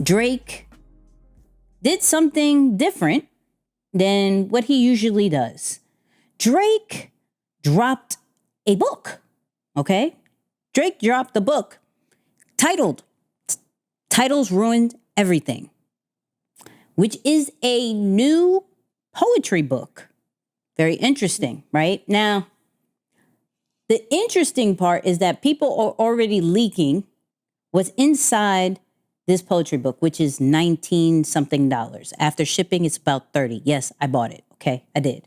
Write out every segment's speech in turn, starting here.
Drake did something different than what he usually does. Drake dropped a book, okay? Drake dropped a book titled Titles Ruined Everything, which is a new poetry book. Very interesting, right? Now, the interesting part is that people are already leaking what's inside this poetry book, which is $19 something. After shipping, it's about $30. Yes, I bought it. Okay, I did.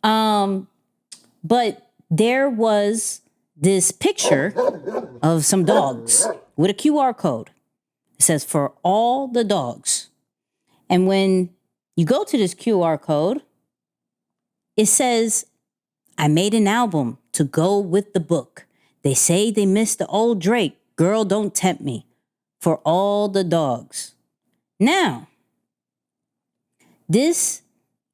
But there was this picture of some dogs with a QR code. It says for all the dogs. And when you go to this QR code, it says, I made an album to go with the book. They say they missed the old Drake. Girl, don't tempt me. For all the dogs. Now, this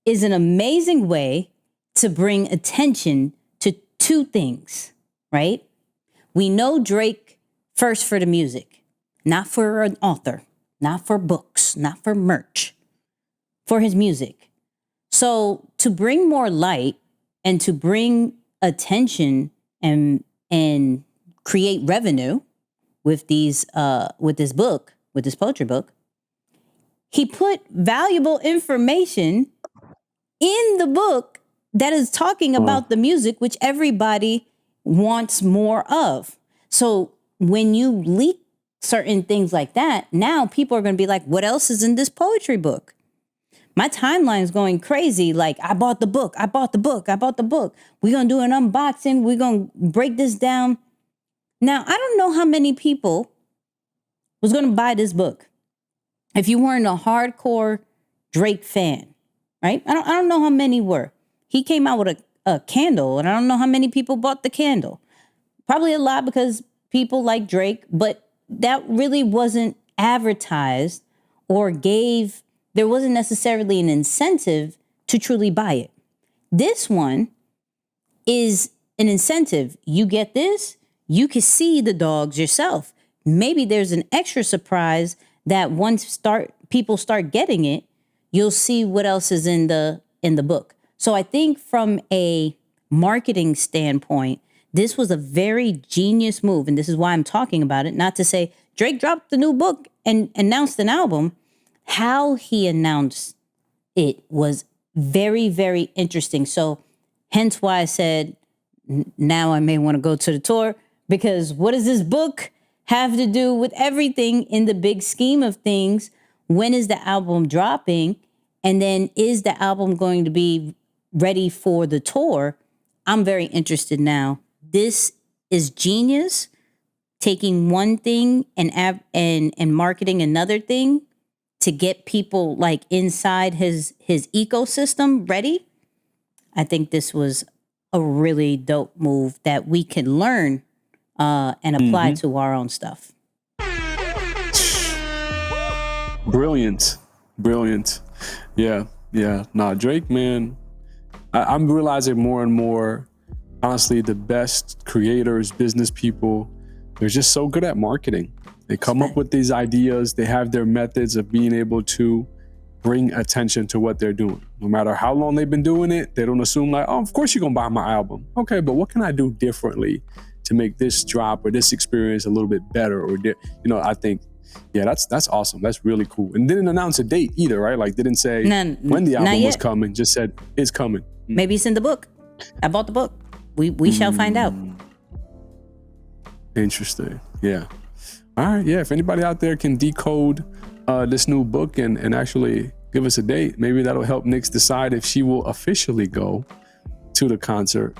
is an amazing way to bring attention to two things, right? We know Drake first for the music, not for an author, not for books, not for merch, for his music. So to bring more light and to bring attention and create revenue with these with this poetry book, he put valuable information in the book that is talking about the music, which everybody wants more of. So when you leak certain things like that, now people are going to be like, what else is in this poetry book? My timeline's going crazy. Like, I bought the book. We're going to do an unboxing. We're going to break this down. Now, I don't know how many people was going to buy this book if you weren't a hardcore Drake fan, right? I don't know how many were. He came out with a candle, and I don't know how many people bought the candle. Probably a lot because people like Drake, but that really wasn't advertised or there wasn't necessarily an incentive to truly buy it. This one is an incentive. You get this, you can see the dogs yourself. Maybe there's an extra surprise that once people start getting it, you'll see what else is in the book. So I think from a marketing standpoint, this was a very genius move. And this is why I'm talking about it. Not to say Drake dropped the new book and announced an album. How he announced it was very, very interesting. So hence why I said, now I may want to go to the tour, because what does this book have to do with everything in the big scheme of things? When is the album dropping? And then is the album going to be ready for the tour? I'm very interested now. This is genius, taking one thing and marketing another thing to get people like inside his ecosystem ready. I think this was a really dope move that we can learn and apply to our own stuff. Brilliant. Yeah. Nah, Drake, man, I'm realizing more and more, honestly, the best creators, business people, they're just so good at marketing. They come up with these ideas. They have their methods of being able to bring attention to what they're doing. No matter how long they've been doing it, they don't assume like, oh, of course you're going to buy my album. Okay, but what can I do differently to make this drop or this experience a little bit better? Or, I think, yeah, that's awesome. That's really cool. And didn't announce a date either, right? Like didn't say when the album was coming, just said it's coming. Maybe it's in the book. I bought the book. We shall find out. Interesting. Yeah. All right. Yeah. If anybody out there can decode this new book and actually give us a date, maybe that'll help Nix decide if she will officially go to the concert.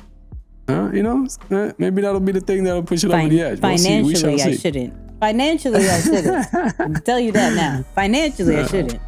Maybe that'll be the thing that'll push it over the edge. Financially, I shouldn't. I'll tell you that now. Financially, I shouldn't.